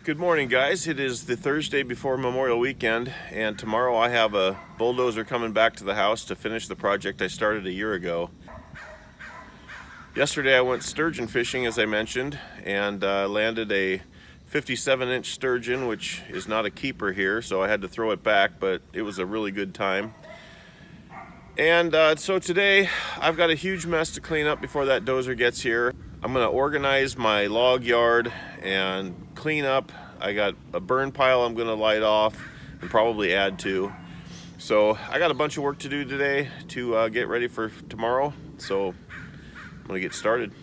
Good morning, guys. It is the Thursday before Memorial Weekend, and tomorrow I have a bulldozer coming back to the house to finish the project I started a year ago. Yesterday I went sturgeon fishing, as I mentioned, and landed a 57-inch sturgeon, which is not a keeper here, so I had to throw it back, but it was a really good time. And so today I've got a huge mess to clean up before that dozer gets here. I'm going to organize my log yard and clean up. I got a burn pile I'm going to light off and probably add to. So I got a bunch of work to do today to get ready for tomorrow. So I'm going to get started.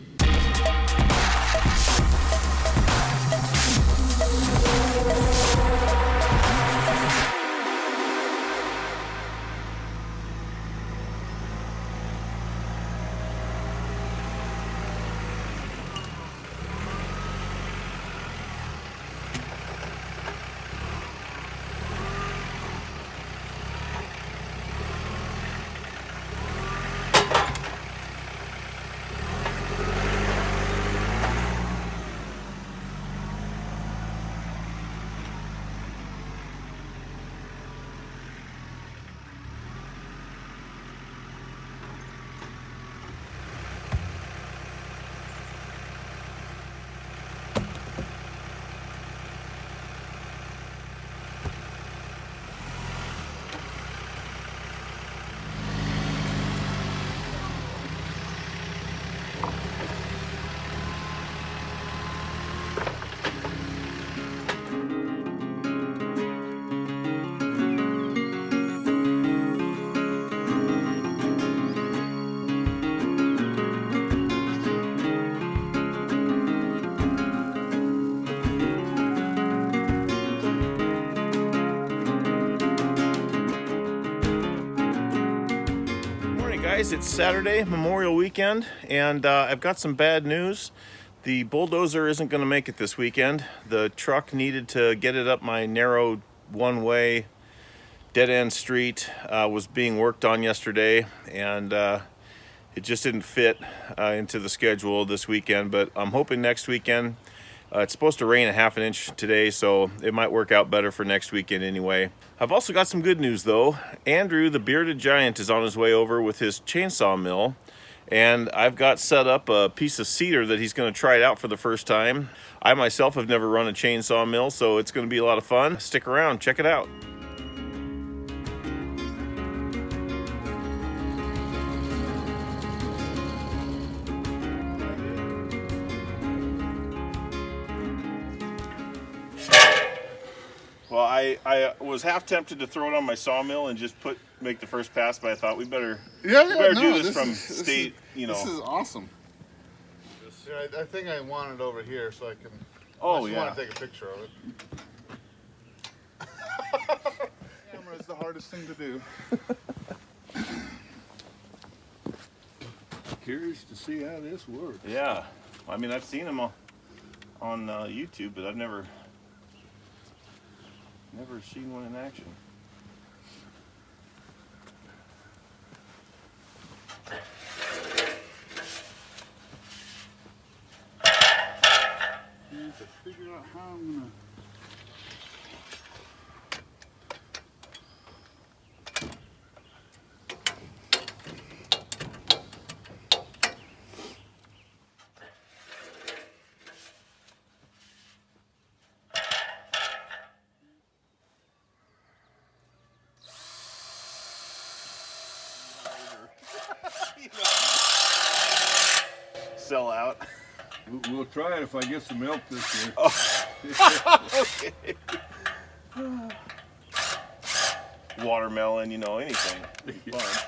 Guys, it's Saturday, Memorial Weekend, and I've got some bad news. The bulldozer isn't going to make it this weekend. The truck needed to get it up my narrow one-way dead-end street was being worked on yesterday, and it just didn't fit into the schedule this weekend, but I'm hoping next weekend. It's supposed to rain a half an inch today, so it might work out better for next weekend anyway. I've also got some good news though. Andrew, the bearded giant, is on his way over with his chainsaw mill, and I've got set up a piece of cedar that he's going to try it out for the first time. I myself have never run a chainsaw mill, so it's going to be a lot of fun. Stick around, check it out. Well, I was half tempted to throw it on my sawmill and just make the first pass, but I thought we better do this from state. This is awesome. I think I want it over here so I can. Oh, I yeah. want to take a picture of it. Camera is the hardest thing to do. Curious to see how this works. Yeah, I mean I've seen them on YouTube, but I've never seen one in action. I need to figure out how I'm gonna. Sell out. We'll try it if I get some milk this year. Oh. Okay. Watermelon, anything. Fun.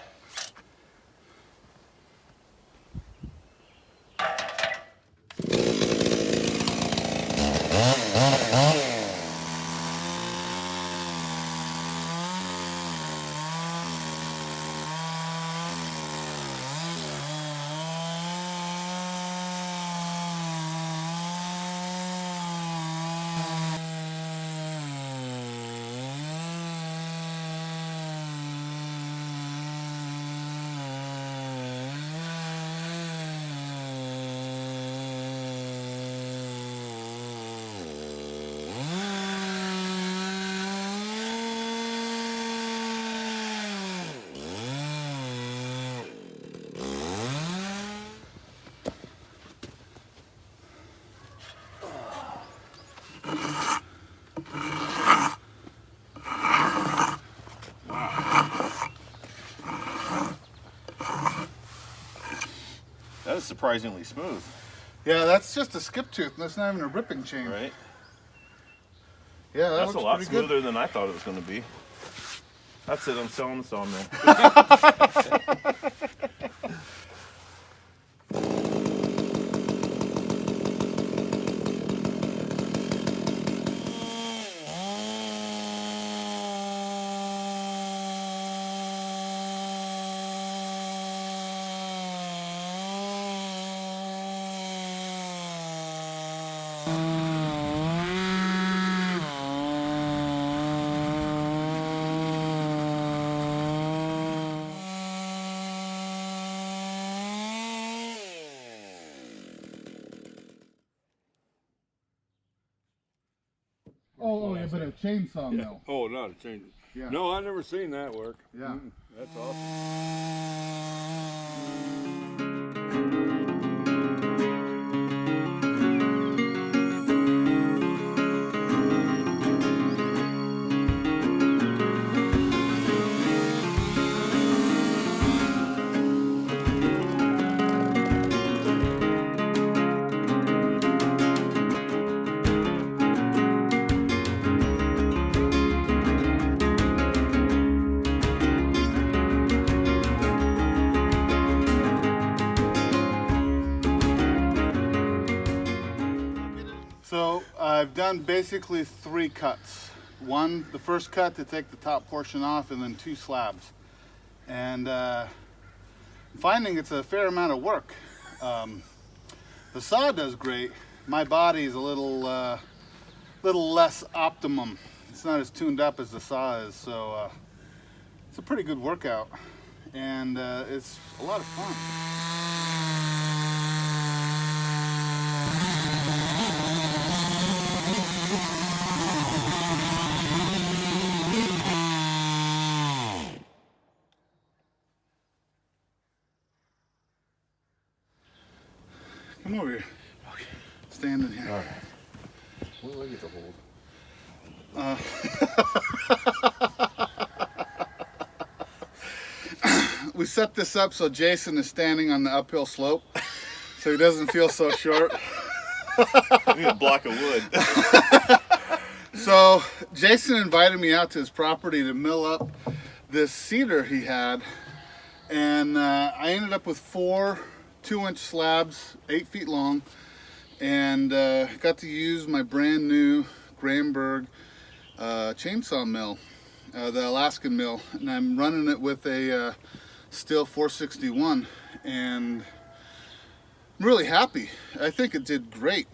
That is surprisingly smooth. Yeah, that's just a skip tooth. That's not even a ripping chain. Right? Yeah, that That's a looks lot pretty smoother good. than I thought it was going to be. That's it, I'm selling the sawmill. Oh, yeah, but a chainsaw mill. Oh, not a chain. Yeah. No, I never seen that work. Yeah. That's awesome. So I've done basically 3 cuts. One, the first cut to take the top portion off, and then 2 slabs. And I'm finding it's a fair amount of work. The saw does great. My body is a little less optimum. It's not as tuned up as the saw is, so it's a pretty good workout, and it's a lot of fun. Come over here. Okay. Stand in here. All right. What do I get to hold? We set this up so Jason is standing on the uphill slope, so he doesn't feel so short. I need a block of wood. So Jason invited me out to his property to mill up this cedar he had, and I ended up with 4 2-inch slabs, 8 feet long, and got to use my brand new Granberg chainsaw mill, the Alaskan mill, and I'm running it with a Stihl 461, and I'm really happy. I think it did great.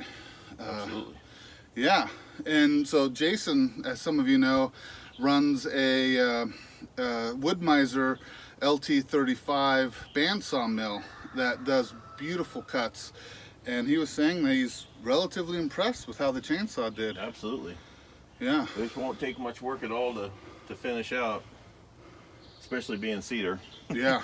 Absolutely. Yeah, and so Jason, as some of you know, runs a wood-mizer LT35 bandsaw mill that does beautiful cuts, and he was saying that he's relatively impressed with how the chainsaw did. Absolutely. Yeah. This won't take much work at all to finish out, especially being cedar. Yeah.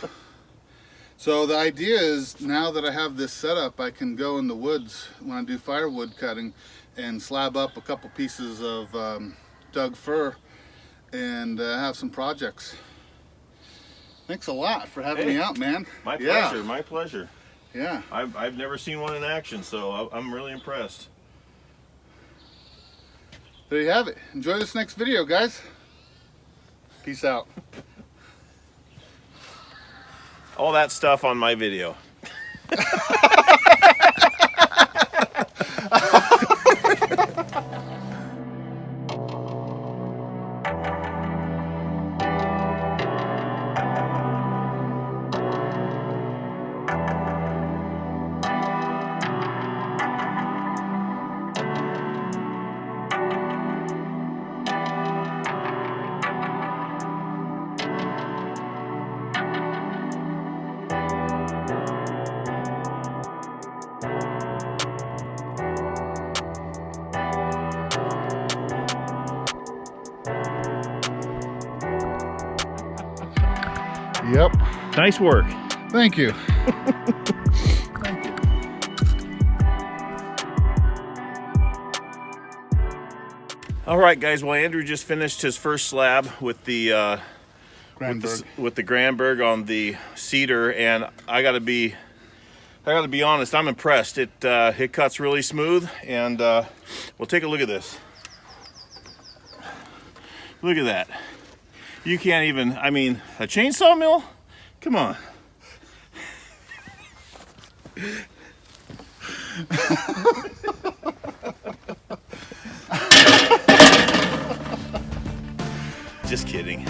So the idea is, now that I have this set up, I can go in the woods when I do firewood cutting and slab up a couple pieces of Doug fir and have some projects. Thanks a lot for having me out, man. My pleasure, my pleasure. Yeah. I've never seen one in action, so I'm really impressed. There you have it. Enjoy this next video, guys. Peace out. All that stuff on my video. Yep. Nice work. Thank you. Thank you. All right, guys. Well, Andrew just finished his first slab with the Granberg. with the Granberg on the cedar, and I gotta be honest. I'm impressed. It cuts really smooth, and we'll take a look at this. Look at that. You can't even. I mean, a chainsaw mill? Come on. Just kidding.